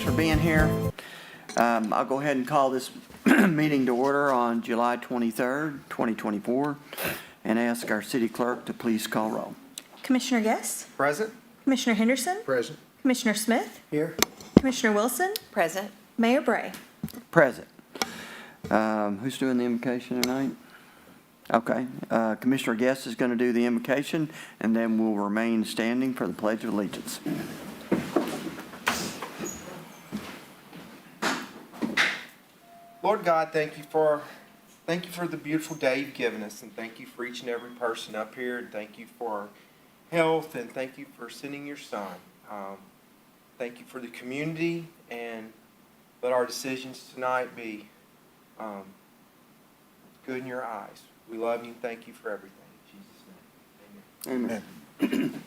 thanks for being here. I'll go ahead and call this meeting to order on July 23rd, 2024, and ask our city clerk to please call roll. Commissioner Guess? Present. Commissioner Henderson? Present. Commissioner Smith? Here. Commissioner Wilson? Present. Mayor Bray? Present. Who's doing the invocation tonight? Okay. Commissioner Guest is going to do the invocation, and then we'll remain standing for the Pledge of Allegiance. Lord God, thank you for the beautiful day you've given us, and thank you for each and every person up here, and thank you for health, and thank you for sending your son. Thank you for the community, and let our decisions tonight be good in your eyes. We love you and thank you for everything. In Jesus' name, amen. Amen.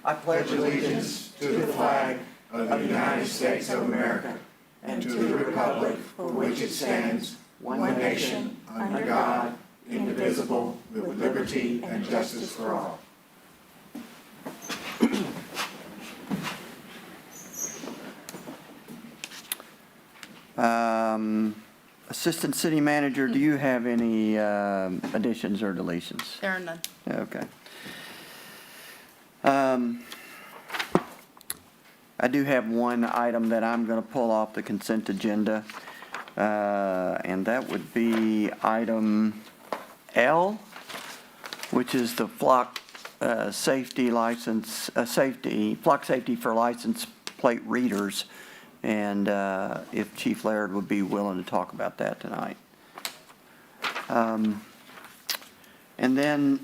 I pledge allegiance to the flag of the United States of America and to the republic for which it stands, one nation, under God, indivisible, with liberty and justice for all. Assistant City Manager, do you have any additions or deletions? There are none. Okay. I do have one item that I'm going to pull off the consent agenda, and that would be item L, which is the flock safety license, flock safety for license plate readers, and if Chief Laird would be willing to talk about that tonight. And then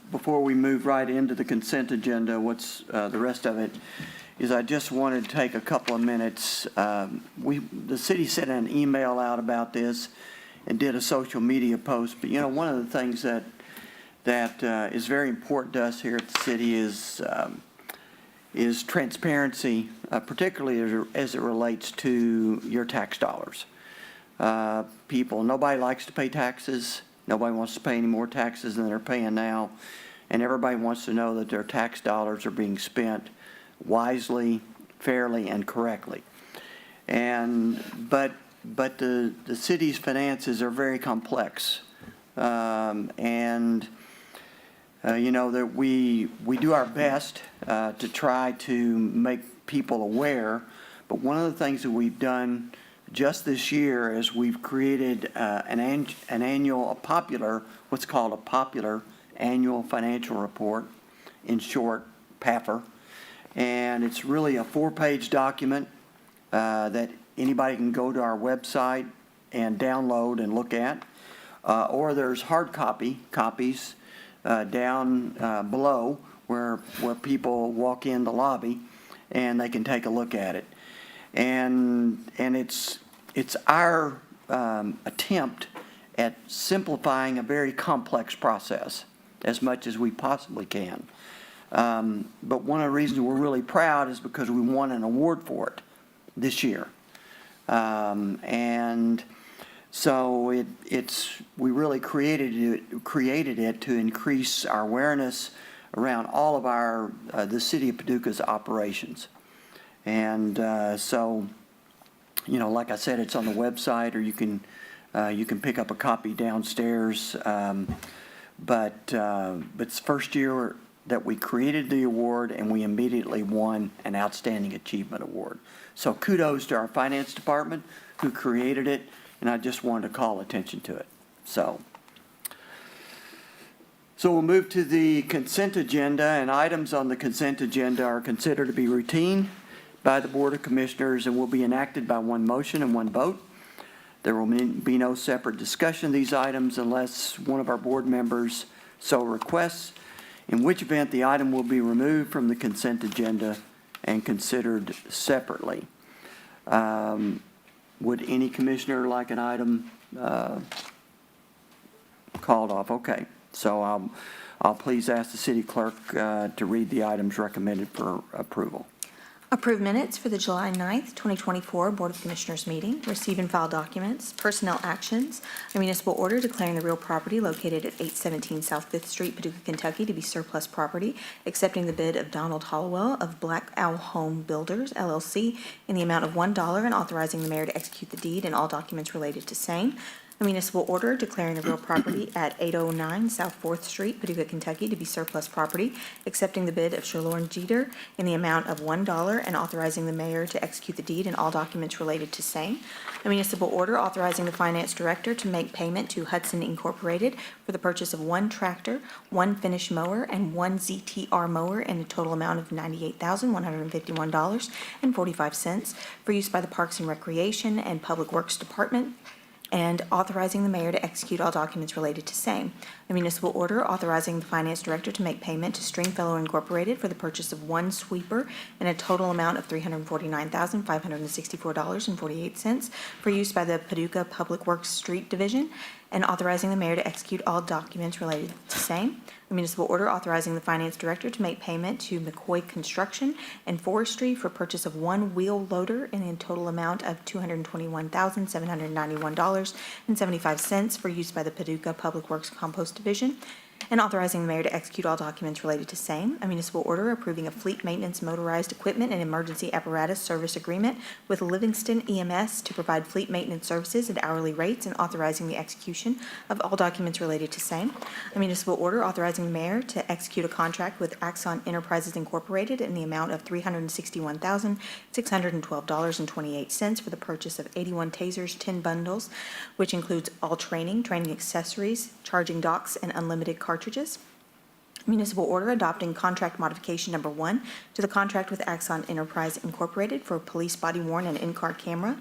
before we move right into the consent agenda, what's the rest of it is I just wanted to take a couple of minutes. The city sent an email out about this and did a social media post. But, you know, one of the things that is very important to us here at the city is transparency, particularly as it relates to your tax dollars. Nobody likes to pay taxes. Nobody wants to pay any more taxes than they're paying now. And everybody wants to know that their tax dollars are being spent wisely, fairly, and correctly. But the city's finances are very complex. You know, that we do our best to try to make people aware. But one of the things that we've done just this year is we've created what's called a popular annual financial report, in short, PAFR. And it's really a 4-page document that anybody can go to our website and download and look at. Or there's hard copies down below where people walk in the lobby and they can take a look at it. And it's our attempt at simplifying a very complex process as much as we possibly can. But one of the reasons we're really proud is because we won an award for it this year. And so we really created it to increase our awareness around all of the City of Paducah's operations. And so, you know, like I said, it's on the website, or you can pick up a copy downstairs. But it's the first year that we created the award, and we immediately won an Outstanding Achievement Award. So kudos to our finance department who created it, and I just wanted to call attention to it. So we'll move to the consent agenda, and items on the consent agenda are considered to be routine by the Board of Commissioners and will be enacted by one motion and one vote. There will be no separate discussion of these items unless one of our board members so requests, in which event the item will be removed from the consent agenda and considered separately. Would any commissioner like an item called off? Okay, so I'll please ask the city clerk to read the items recommended for approval. Approve minutes for the July 9th, 2024 Board of Commissioners meeting. Receive and file documents. Personnel actions. A municipal order declaring the real property located at 817 South 5th Street, Paducah, Kentucky to be surplus property, accepting the bid of Donald Hollowell of Black Owl Home Builders, LLC, in the amount of $1 and authorizing the mayor to execute the deed and all documents related to same. A municipal order declaring the real property at 809 South 4th Street, Paducah, Kentucky to be surplus property, accepting the bid of Sherlorn Jeter in the amount of $1 and authorizing the mayor to execute the deed and all documents related to same. A municipal order authorizing the finance director to make payment to Hudson Incorporated for the purchase of one tractor, one finish mower, and one ZTR mower in a total amount of $98,151.45 for use by the Parks and Recreation and Public Works Department, and authorizing the mayor to execute all documents related to same. A municipal order authorizing the finance director to make payment to Stringfellow Incorporated for the purchase of one sweeper in a total amount of $349,564.48 for use by the Paducah Public Works Street Division, and authorizing the mayor to execute all documents related to same. A municipal order authorizing the finance director to make payment to McCoy Construction and Forestry for purchase of one wheel loader in a total amount of $221,791.75 for use by the Paducah Public Works Compost Division, and authorizing the mayor to execute all documents related to same. A municipal order approving a fleet maintenance motorized equipment and emergency apparatus service agreement with Livingston EMS to provide fleet maintenance services at hourly rates, and authorizing the execution of all documents related to same. A municipal order authorizing the mayor to execute a contract with Axon Enterprises Incorporated in the amount of $361,612.28 for the purchase of 81 tasers, 10 bundles, which includes all training accessories, charging docks, and unlimited cartridges. Municipal order adopting contract modification number 1 to the contract with Axon Enterprise Incorporated for police body-worn and in-car cameras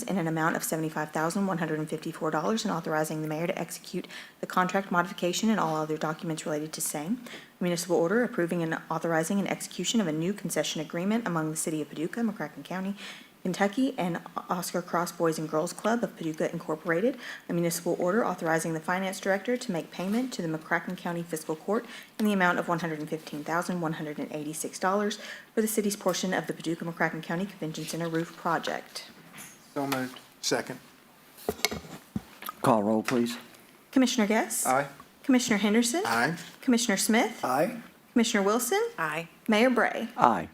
in an amount of $75,154, and authorizing the mayor to execute the contract modification and all other documents related to same. Municipal order approving and authorizing an execution of a new concession agreement among the City of Paducah, McCracken County, Kentucky, and Oscar Cross Boys and Girls Club of Paducah Incorporated. A municipal order authorizing the finance director to make payment to the McCracken County Fiscal Court in the amount of $115,186 for the city's portion of the Paducah McCracken County Convention Center roof project. So moved. Second. Call roll, please. Commissioner Guess? Aye. Commissioner Henderson? Aye. Commissioner Smith? Aye. Commissioner Wilson? Aye. Mayor Bray? Aye.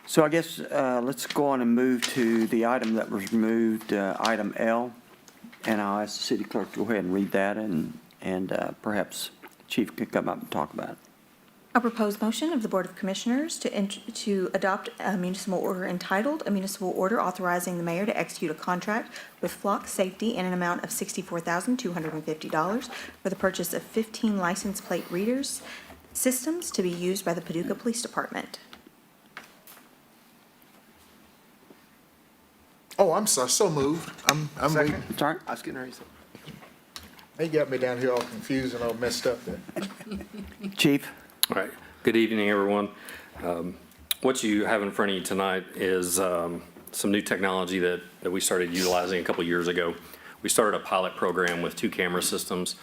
So I guess let's go on and move to the item that was removed, item L, and I'll ask the city clerk to go ahead and read that, and perhaps Chief could come up and talk about it. A proposed motion of the Board of Commissioners to adopt a municipal order entitled, "A Municipal Order Authorizing the Mayor to Execute a Contract with Flock Safety in an amount of $64,250 for the purchase of 15 license plate readers systems to be used by the Paducah Police Department." Oh, I'm sorry, so moved. I'm waiting. Second. Sorry? I was getting ready to say. They got me down here all confused and all messed up there. Chief? All right. Good evening, everyone. What you have in front of you tonight is some new technology that we started utilizing a couple years ago. We started a pilot program with 2 camera systems.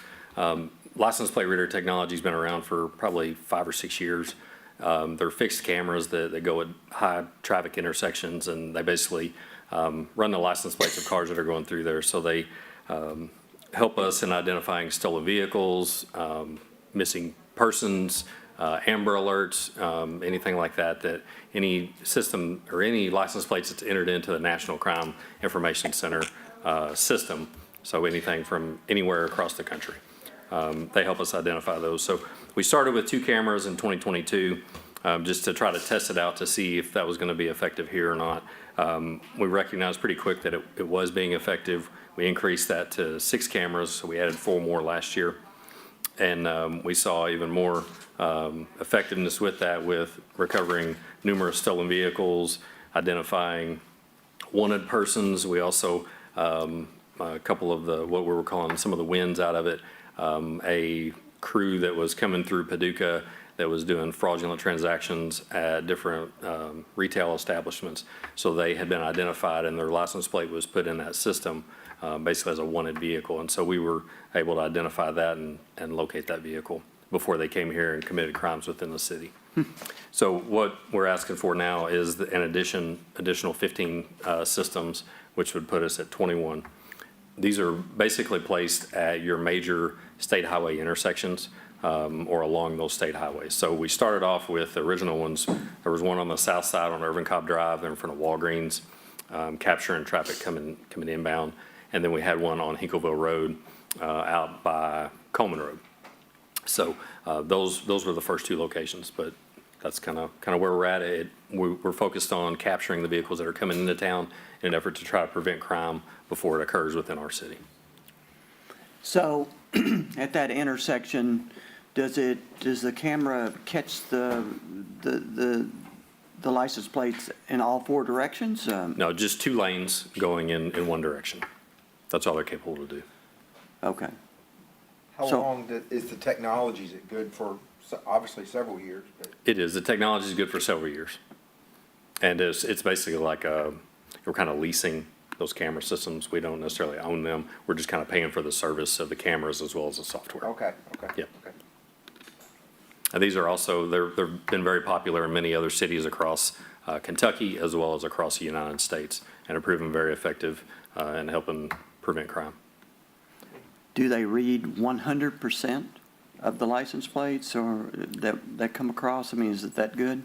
License plate reader technology has been around for probably 5 or 6 years. They're fixed cameras that go at high traffic intersections, and they basically run the license plates of cars that are going through there. So they help us in identifying stolen vehicles, missing persons, Amber Alerts, anything like that, that any system or any license plates that's entered into the National Crime Information Center system, so anything from anywhere across the country. They help us identify those. So we started with 2 cameras in 2022 just to try to test it out to see if that was going to be effective here or not. We recognized pretty quick that it was being effective. We increased that to 6 cameras, so we added 4 more last year. And we saw even more effectiveness with that, with recovering numerous stolen vehicles, identifying wanted persons. We also, a couple of what we were calling some of the wins out of it, a crew that was coming through Paducah that was doing fraudulent transactions at different retail establishments. So they had been identified and their license plate was put in that system basically as a wanted vehicle. And so we were able to identify that and locate that vehicle before they came here and committed crimes within the city. So what we're asking for now is an additional 15 systems, which would put us at 21. These are basically placed at your major state highway intersections or along those state highways. So we started off with the original ones. There was one on the south side on Irvin Cobb Drive in front of Walgreens, capturing traffic coming inbound. And then we had one on Hinkleville Road out by Coleman Road. So those were the first two locations, but that's kind of where we're at. We're focused on capturing the vehicles that are coming into town in an effort to try to prevent crime before it occurs within our city. So at that intersection, does the camera catch the license plates in all four directions? No, just 2 lanes going in one direction. That's all they're capable to do. Okay. How So- long is the technology? Is it good for, obviously, several years? But It is. The technology is good for several years. And it's basically like we're kind of leasing those camera systems. We don't necessarily own them. We're just kind of paying for the service of the cameras as well as the software. Okay. Yep. Okay. And these are also, they've been very popular in many other cities across Kentucky as well as across the United States and have proven very effective in helping prevent crime. Do they read 100% of the license plates or that come across? I mean, is it that good?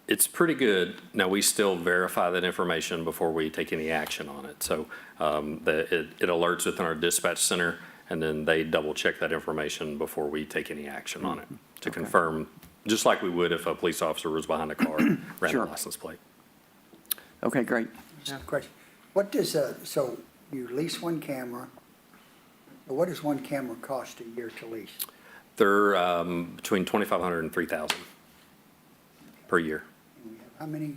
It's pretty good. Now, we still verify that information before we take any action on it. So it alerts within our dispatch center, and then they double-check that information before we take any action on it to confirm, just like we would if a police officer was behind a car and ran Sure. a license plate. Okay, great. Now, question, what does, so you lease one camera, but what does one camera cost a year to lease? They're between $2,500 and $3,000 per year. And we have how many?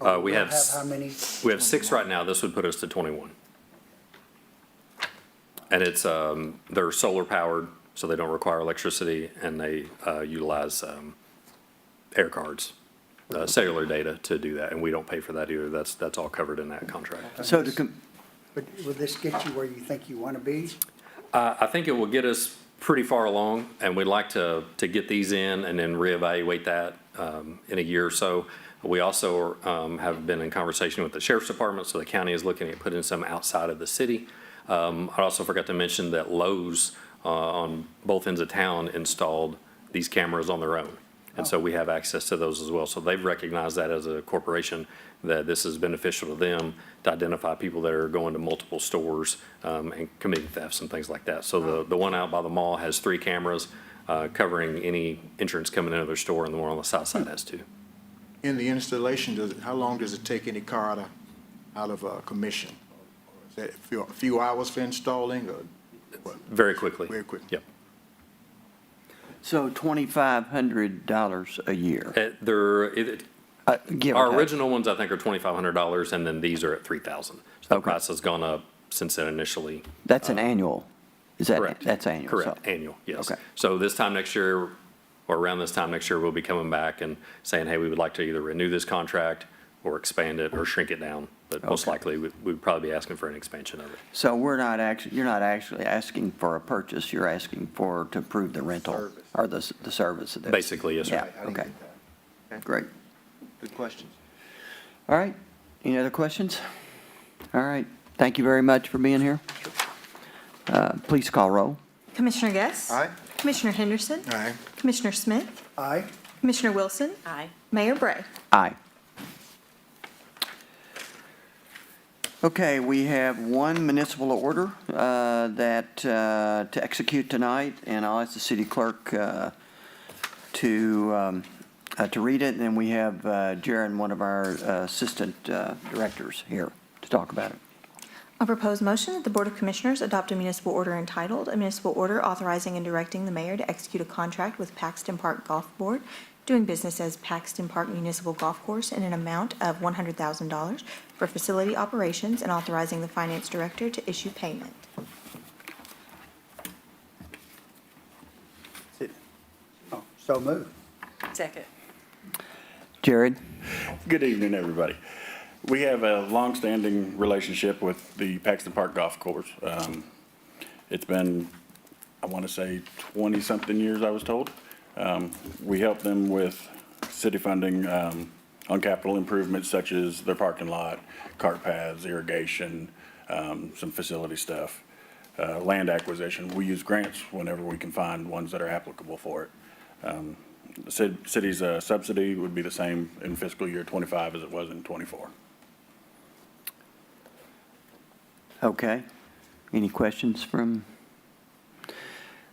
We We'll have how many? We have 6 right now. This would put us to 21. And it's, they're solar powered, so they don't require electricity, and they utilize air cards, cellular data to do that, and we don't pay for that either. That's all covered in that contract. So But will this get you where you think you want to be? I think it will get us pretty far along, and we'd like to get these in and then reevaluate that in a year or so. We also have been in conversation with the sheriff's department, so the county is looking at putting some outside of the city. I also forgot to mention that Lowe's on both ends of town installed these cameras on their own. And so we have access to those as well. So they've recognized that as a corporation, that this is beneficial to them to identify people that are going to multiple stores and committing thefts and things like that. So the one out by the mall has 3 cameras covering any entrance coming into their store, and the one on the south side has 2. In the installation, how long does it take any car out of commission? Is that a few hours for installing or what? Very quickly. Very quick. Yep. So $2,500 a year. Give or Our take. original ones, I think, are $2,500, and then these are at $3,000. So the Okay. price has gone up since it initially. That's an annual. Is that? Correct. That's annual. Correct, so- annual, yes. Okay. So this time next year, or around this time next year, we'll be coming back and saying, hey, we would like to either renew this contract or expand it or shrink it down. But most Okay. likely, we'd probably be asking for an expansion of it. So you're not actually asking for a purchase, you're asking to approve the rental Service. or the service of this? Basically, yes, sir. Yeah, I didn't okay, get that. Okay. great. Good questions. All right, any other questions? All right, thank you very much for being here. Please call roll. Commissioner Guess? Aye. Commissioner Henderson? Aye. Commissioner Smith? Aye. Commissioner Wilson? Aye. Mayor Bray? Aye. Okay, we have one municipal order to execute tonight, and I'll ask the city clerk to read it, and then we have Jaron, one of our assistant directors, here to talk about it. A proposed motion that the Board of Commissioners adopt a municipal order entitled, "A Municipal Order Authorizing and Directing the Mayor to Execute a Contract with Paxton Park Golf Board, doing business as Paxton Park Municipal Golf Course in an amount of $100,000 for facility operations, and authorizing the Finance Director to issue payment." Oh, so moved. Second. Jared? Good evening, everybody. We have a long-standing relationship with the Paxton Park Golf Course. It's been, I want to say, 20-something years, I was told. We help them with city funding on capital improvements such as their parking lot, cart paths, irrigation, some facility stuff, land acquisition. We use grants whenever we can find ones that are applicable for it. The city's subsidy would be the same in fiscal year '25 as it was in '24. Okay. Any questions from?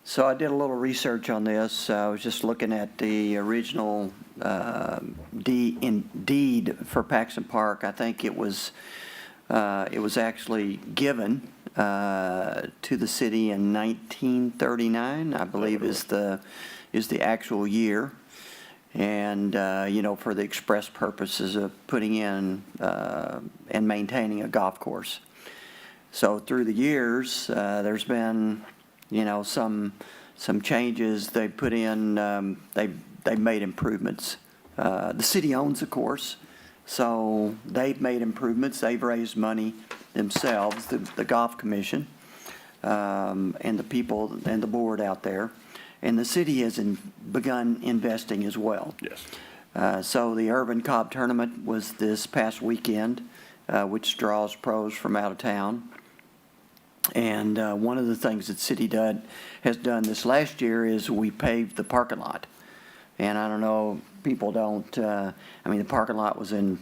So I did a little research on this. I was just looking at the original deed for Paxton Park. I think it was actually given to the city in 1939, I believe is the actual year. And, for the express purposes of putting in and maintaining a golf course. So through the years, there's been, some changes. They put in, they made improvements. The city owns the course, so they've made improvements. They've raised money themselves, the golf commission, and the people and the board out there. And the city has begun investing as well. Yes. So the Urban Cobb Tournament was this past weekend, which draws pros from out of town. And one of the things that city has done this last year is we paved the parking lot. And I don't know, people don't, the parking lot was in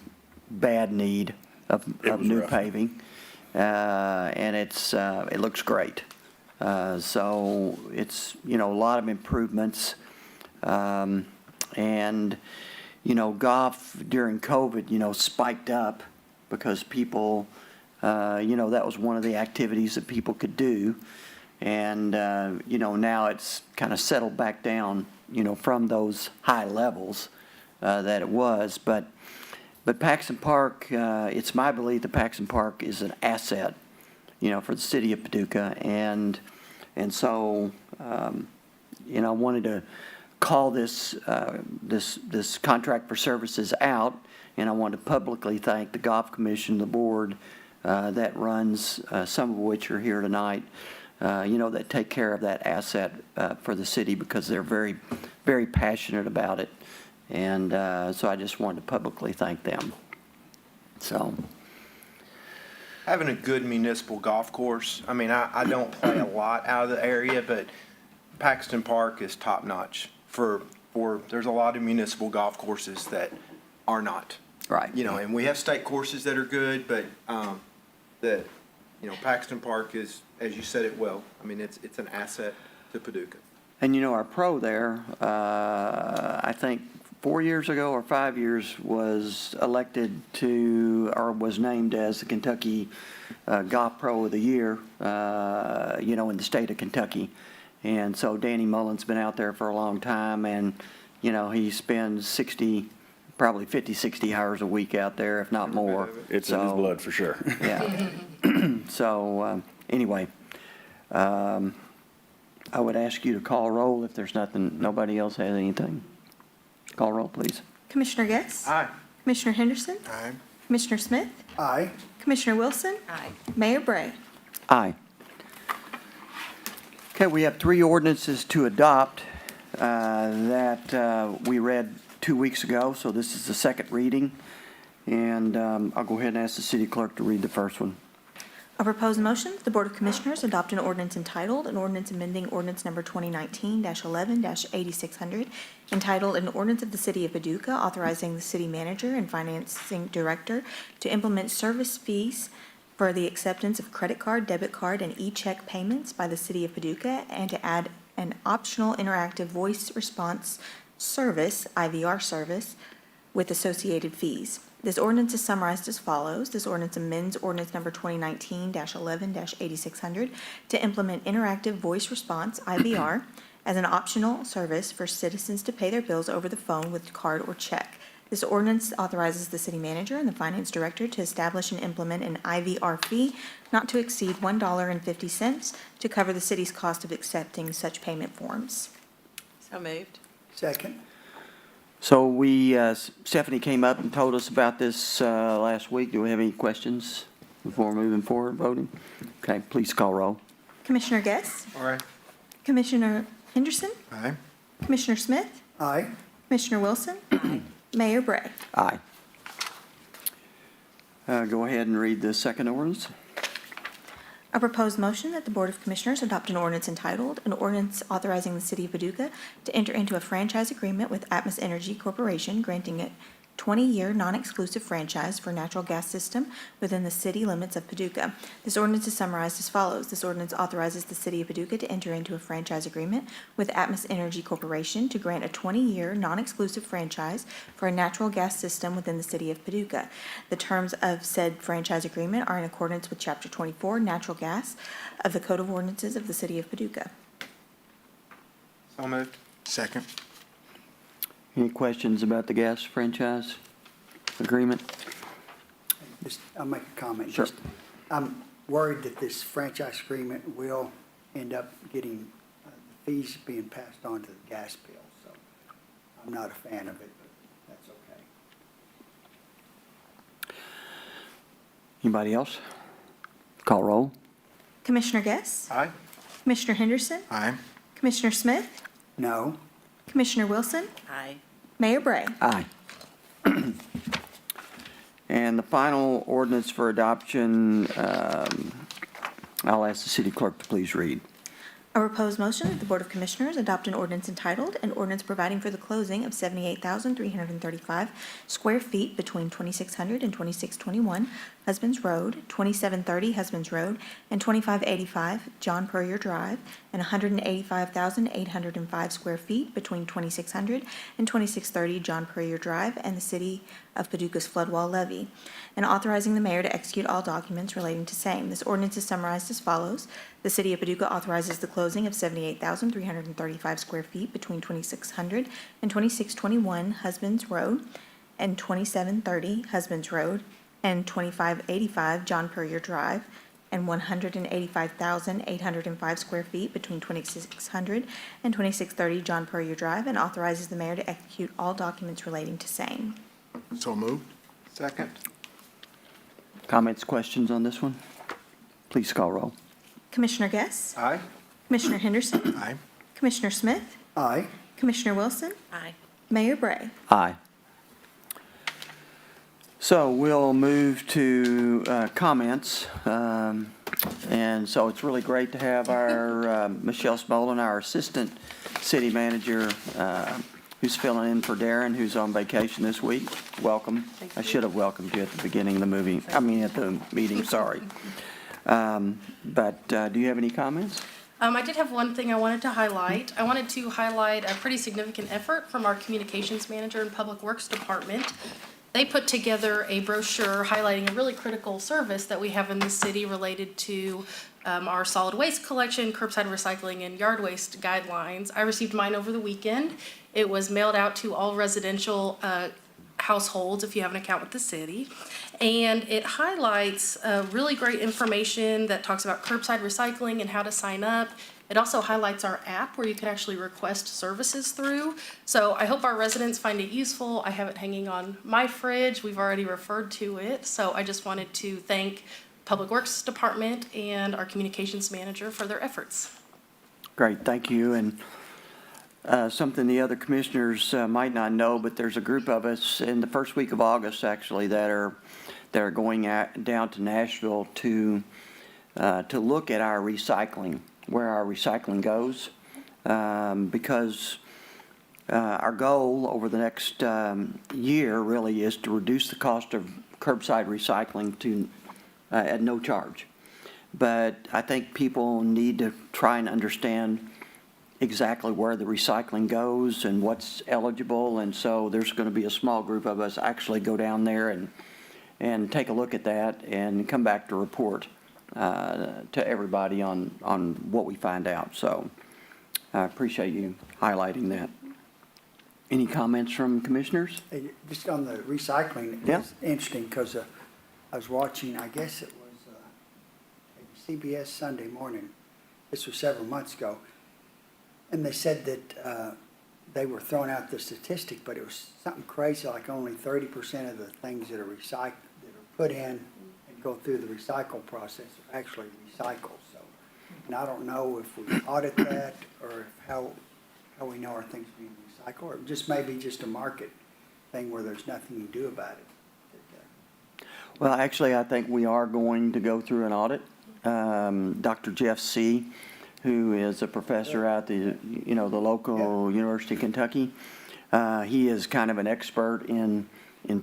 bad need of new rough. paving. And it looks great. So it's, a lot of improvements. And, golf during COVID, spiked up because people, that was one of the activities that people could do. And, now it's kind of settled back down, from those high levels that it was. But Paxton Park, it's my belief that Paxton Park is an asset, for the city of Paducah. And so, I wanted to call this contract for services out, and I want to publicly thank the Golf Commission, the board that runs, some of which are here tonight, that take care of that asset for the city because they're very, very passionate about it. And so I just wanted to publicly thank them. So. Having a good municipal golf course, I don't play a lot out of the area, but Paxton Park is top-notch for there's a lot of municipal golf courses that are not. Right. And we have state courses that are good, but Paxton Park is, as you said it well, it's an asset to Paducah. And our pro there, I think 4 years ago or 5 years, was elected was named as the Kentucky Golf Pro of the Year, in the state of Kentucky. And so Danny Mullen's been out there for a long time, and, he spends probably 50, 60 hours a week out there, if not more. It's in his blood for sure. Yeah. So, anyway, I would ask you to call roll if there's nobody else has anything. Call roll, please. Commissioner Guess? Aye. Commissioner Henderson? Aye. Commissioner Smith? Aye. Commissioner Wilson? Aye. Mayor Bray? Aye. Okay, we have 3 ordinances to adopt that we read 2 weeks ago, so this is the second reading. And I'll go ahead and ask the city clerk to read the first one. A proposed motion, the Board of Commissioners adopt an ordinance entitled, an ordinance amending ordinance number 2019-11-8600, entitled, an ordinance of the City of Paducah authorizing the city manager and financing director to implement service fees for the acceptance of credit card, debit card, and e-check payments by the City of Paducah, and to add an optional interactive voice response service, IVR service, with associated fees. This ordinance is summarized as follows. This ordinance amends ordinance number 2019-11-8600 to implement interactive voice response, IVR, as an optional service for citizens to pay their bills over the phone with card or check. This ordinance authorizes the city manager and the finance director to establish and implement an IVR fee not to exceed $1.50 to cover the city's cost of accepting such payment forms. So moved. Second. So Stephanie came up and told us about this last week. Do we have any questions before moving forward voting? Okay, please call roll. Commissioner Guess? All right. Commissioner Henderson? Aye. Commissioner Smith? Aye. Commissioner Wilson? Mayor Bray? Aye. Go ahead and read the second ordinance. A proposed motion that the Board of Commissioners adopt an ordinance entitled, an ordinance authorizing the City of Paducah to enter into a franchise agreement with Atmos Energy Corporation, granting a 20-year non-exclusive franchise for natural gas system within the city limits of Paducah. This ordinance is summarized as follows. This ordinance authorizes the City of Paducah to enter into a franchise agreement with Atmos Energy Corporation to grant a 20-year non-exclusive franchise for a natural gas system within the City of Paducah. The terms of said franchise agreement are in accordance with Chapter 24, Natural Gas, of the Code of Ordinances of the City of Paducah. So moved. Second. Any questions about the gas franchise agreement? I'll make a comment. Sure. I'm worried that this franchise agreement will end up getting the fees being passed on to the gas bill, so I'm not a fan of it, but that's okay. Anybody else? Call roll. Commissioner Guess? Aye. Commissioner Henderson? Aye. Commissioner Smith? No, Commissioner Wilson? Aye. Mayor Bray? Aye. And the final ordinance for adoption, I'll ask the city clerk to please read. A proposed motion that the Board of Commissioners adopt an ordinance entitled, an ordinance providing for the closing of 78,335 square feet between 2600 and 2621 Husbands Road, 2730 Husbands Road, and 2585 John Puryear Drive, and 185,805 square feet between 2600 and 2630 John Puryear Drive and the City of Paducah's flood wall levy, and authorizing the mayor to execute all documents relating to same. This ordinance is summarized as follows. The City of Paducah authorizes the closing of 78,335 square feet between 2600 and 2621 Husbands Road, and 2730 Husbands Road, and 2585 John Puryear Drive, and 185,805 square feet between 2600 and 2630 John Puryear Drive, and authorizes the mayor to execute all documents relating to same. So moved. Second. Comments, questions on this one? Please call roll. Commissioner Guess? Aye. Commissioner Henderson? Aye. Commissioner Smith? aye. Commissioner Wilson? Aye. Mayor Bray? Aye. So we'll move to comments. And so it's really great to have our Michelle Smolin, our Assistant City Manager, who's filling in for Darren, who's on vacation this week. Welcome. I should have welcomed you at the beginning of the at the meeting, sorry. But do you have any comments? I did have one thing I wanted to highlight. I wanted to highlight a pretty significant effort from our Communications Manager and Public Works Department. They put together a brochure highlighting a really critical service that we have in the city related to our solid waste collection, curbside recycling, and yard waste guidelines. I received mine over the weekend. It was mailed out to all residential households if you have an account with the city. And it highlights really great information that talks about curbside recycling and how to sign up. It also highlights our app where you can actually request services through. So I hope our residents find it useful. I have it hanging on my fridge. We've already referred to it. So I just wanted to thank Public Works Department and our Communications Manager for their efforts. Great, thank you. And something the other commissioners might not know, but there's a group of us in the first week of August, actually, that are going down to Nashville to look at our recycling, where our recycling goes, because our goal over the next year really is to reduce the cost of curbside recycling to at no charge. But I think people need to try and understand exactly where the recycling goes and what's eligible, and so there's going to be a small group of us actually go down there and take a look at that and come back to report to everybody on what we find out. So I appreciate you highlighting that. Any comments from commissioners? Hey, just on the recycling, Yeah. it's interesting because I was watching, I guess it was CBS Sunday Morning. This was several months ago. And they said that they were throwing out the statistic, but it was something crazy, like only 30% of the things that are recycled, that are put in and go through the recycle process are actually recycled. So, and I don't know if we audit that or how how we know our things are being recycled, or just maybe just a market thing where there's nothing you do about it. Well, actually, I think we are going to go through an audit. Dr. Jeff C., who is a professor at the local University of Kentucky, he is kind of an expert in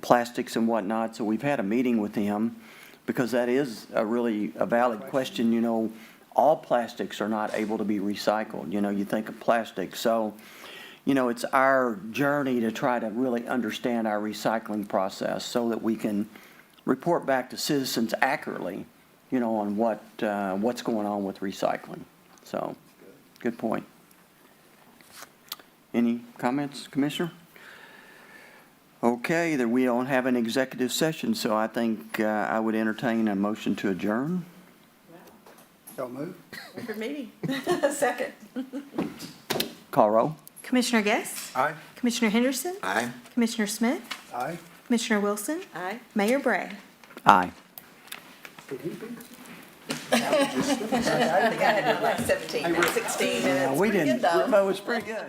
plastics and whatnot, so we've had a meeting with him because that is a valid question. All plastics are not able to be recycled. You think of plastic. So, it's our journey to try to really understand our recycling process so that we can report back to citizens accurately, on what's going on with recycling. So, good point. Any comments, Commissioner? Okay, then we don't have an executive session, so I think I would entertain a motion to adjourn. So move. Good meeting. Second. Call roll. Commissioner Guess? Aye. Commissioner Henderson? Aye. Commissioner Smith? Aye. Commissioner Wilson? Aye. Mayor Bray? Aye. Did he beat? I think I had done like 17, 16 minutes. We Pretty didn't, good, though. that was pretty good.